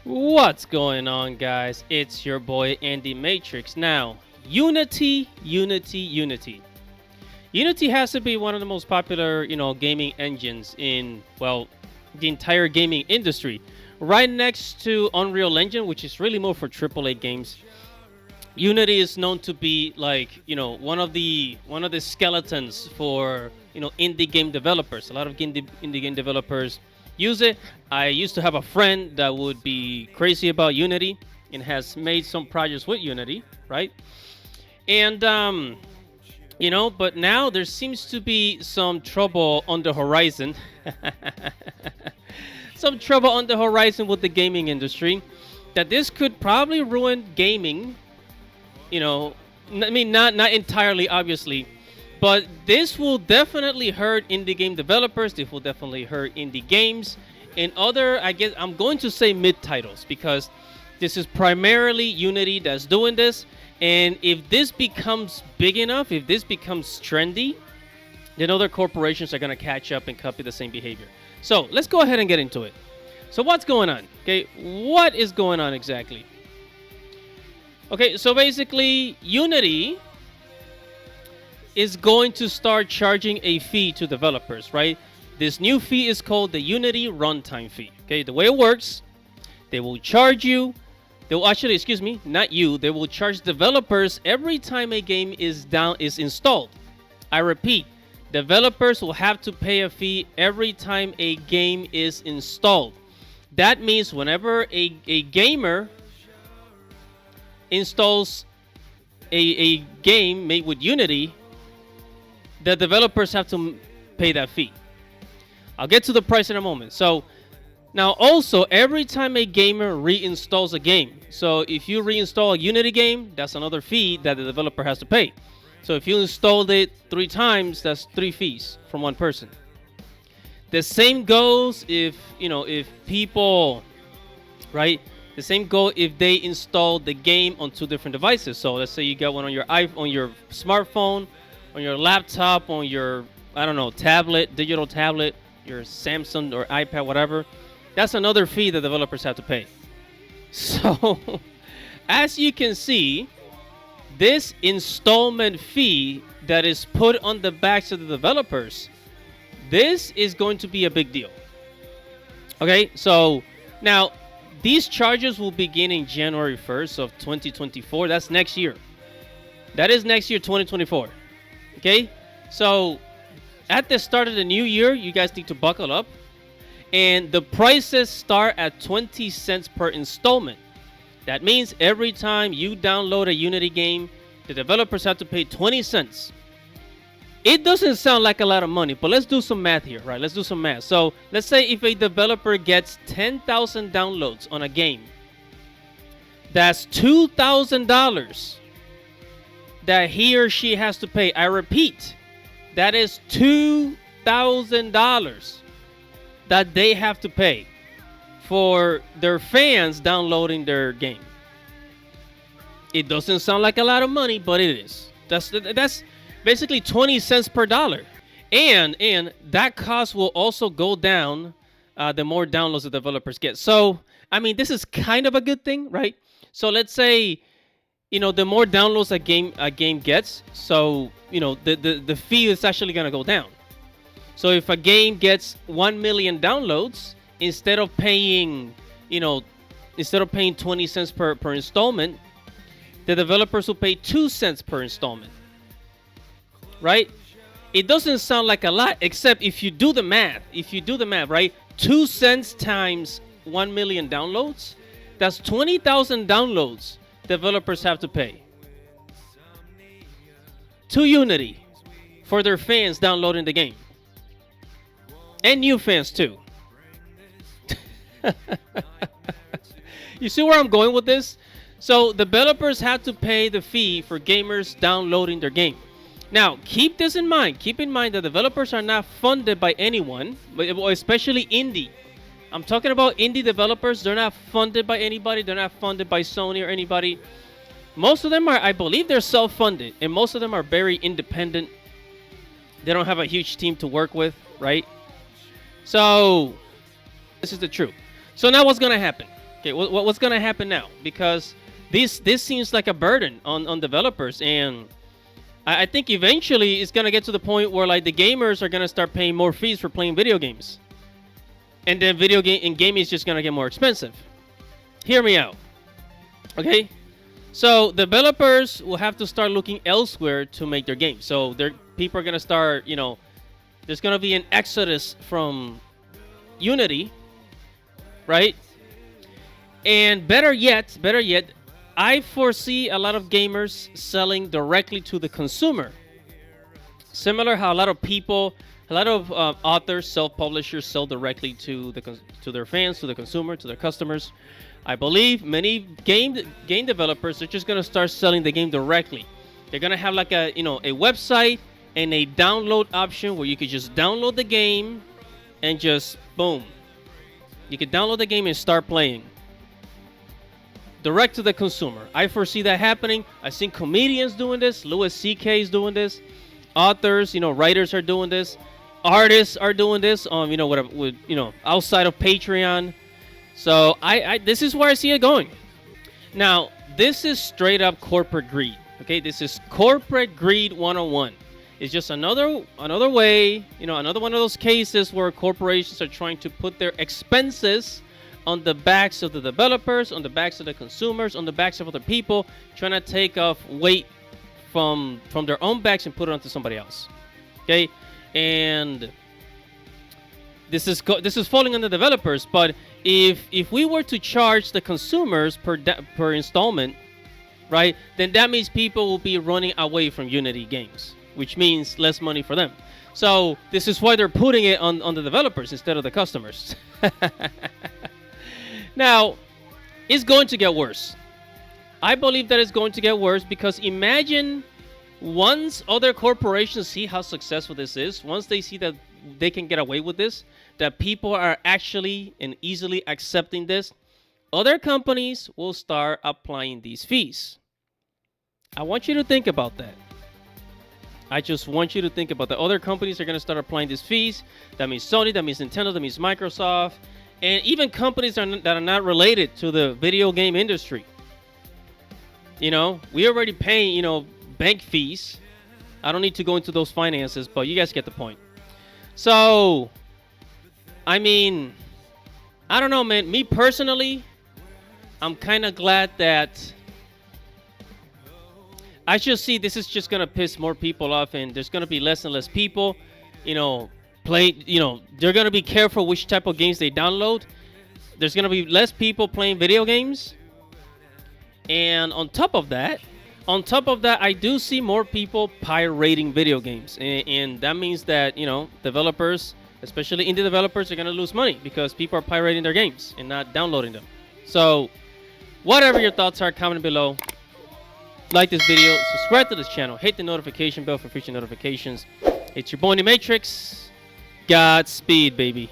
What's going on, guys? It's your boy Andy Matrix. Now, Unity. Unity has to be one of the most popular, gaming engines in, well, the entire gaming industry. Right next to Unreal Engine, which is really more for AAA games. Unity is known to be like, one of the skeletons for, indie game developers. A lot of indie game developers use it. I used to have a friend that would be crazy about Unity and has made some projects with Unity, right? And but now there seems to be some trouble on the horizon. Some trouble on the horizon with the gaming industry that this could probably ruin gaming. I mean, not entirely, obviously, but this will definitely hurt indie game developers. This will definitely hurt indie games and other, I guess I'm going to say, mid titles, because this is primarily Unity that's doing this. And if this becomes big enough, if this becomes trendy, then other corporations are going to catch up and copy the same behavior. So let's go ahead and get into it. So what's going on? Okay, what is going on exactly? Okay, so basically, Unity is going to start charging a fee to developers, right? This new fee is called the Unity runtime fee. Okay, the way it works, they will charge you. They will actually, excuse me, not you. They will charge developers every time a game is installed. I repeat, developers will have to pay a fee every time a game is installed. That means whenever a gamer installs a game made with Unity, the developers have to pay that fee. I'll get to the price in a moment. So now also, every time a gamer reinstalls a game, so if you reinstall a Unity game, that's another fee that the developer has to pay. So if you installed it 3 times, that's 3 fees from one person. The same goes if people, right? The same goes if they install the game on 2 different devices. So let's say you got one on your iPhone, on your smartphone, on your laptop, on your, I don't know, tablet, digital tablet, your Samsung or iPad, whatever. That's another fee the developers have to pay. So, as you can see, this installment fee that is put on the backs of the developers, this is going to be a big deal. Okay, so now these charges will begin in January 1st of 2024. That's next year. That is next year, 2024. Okay, so at the start of the new year, you guys need to buckle up. And the prices start at 20 cents per installment. That means every time you download a Unity game, the developers have to pay 20 cents. It doesn't sound like a lot of money, but let's do some math here, right? Let's do some math. So let's say if a developer gets 10,000 downloads on a game, that's $2,000 that he or she has to pay. I repeat, that is $2,000 that they have to pay for their fans downloading their game. It doesn't sound like a lot of money, but it is. That's basically 20 cents per dollar. And that cost will also go down the more downloads the developers get. So, I mean, this is kind of a good thing, right? So let's say, the more downloads a game gets, so, the fee is actually going to go down. So if a game gets 1 million downloads, instead of paying 20 cents per installment, the developers will pay 2 cents per installment. Right? It doesn't sound like a lot, except if you do the math, right? 2 cents times 1 million downloads, that's 20,000 downloads developers have to pay to Unity for their fans downloading the game. And new fans too. You see where I'm going with this? So developers have to pay the fee for gamers downloading their game. Now, keep this in mind. Keep in mind that developers are not funded by anyone, especially indie. I'm talking about indie developers. They're not funded by anybody. They're not funded by Sony or anybody. Most of them are, I believe they're self-funded, and most of them are very independent. They don't have a huge team to work with, right? So, this is the truth. So now what's going to happen? Okay, what's gonna happen now? Because this seems like a burden on developers, and I think eventually it's gonna get to the point where like the gamers are gonna start paying more fees for playing video games, and then gaming is just gonna get more expensive. Hear me out, okay? So developers will have to start looking elsewhere to make their games. So people are gonna start, there's gonna be an exodus from Unity, right? And better yet, I foresee a lot of gamers selling directly to the consumer. Similar how a lot of authors, self-publishers sell directly to their fans, to the consumer, to their customers. I believe many game developers are just gonna start selling the game directly. They're gonna have like a website and a download option where you could just download the game and just boom, you could download the game and start playing. Direct to the consumer. I foresee that happening. I've seen comedians doing this. Louis C.K. is doing this. Authors, writers are doing this. Artists are doing this. Outside of Patreon. So this is where I see it going. Now, this is straight up corporate greed. Okay, this is corporate greed 101. It's just another way. Another one of those cases where corporations are trying to put their expenses on the backs of the developers, on the backs of the consumers, on the backs of other people, trying to take off weight from their own backs and put it onto somebody else. Okay, and this is falling on the developers. But if we were to charge the consumers per installment, right, then that means people will be running away from Unity games, which means less money for them. So this is why they're putting it on the developers instead of the customers. Now, it's going to get worse. I believe that it's going to get worse because imagine once other corporations see how successful this is, once they see that they can get away with this, that people are actually and easily accepting this, other companies will start applying these fees. I want you to think about that. I just want you to think about that. Other companies are going to start applying these fees. That means Sony, that means Nintendo, that means Microsoft, and even companies that are not related to the video game industry. We already pay, bank fees. I don't need to go into those finances, but you guys get the point. So, I mean, I don't know, man. Me personally, I'm kind of glad that I just see this is just going to piss more people off, and there's going to be less and less people, they're going to be careful which type of games they download. There's going to be less people playing video games. And on top of that, I do see more people pirating video games. And that means that, developers, especially indie developers, are going to lose money because people are pirating their games and not downloading them. So, whatever your thoughts are, comment below. Like this video, subscribe to this channel, hit the notification bell for future notifications. It's your boy, The Matrix. Godspeed, baby.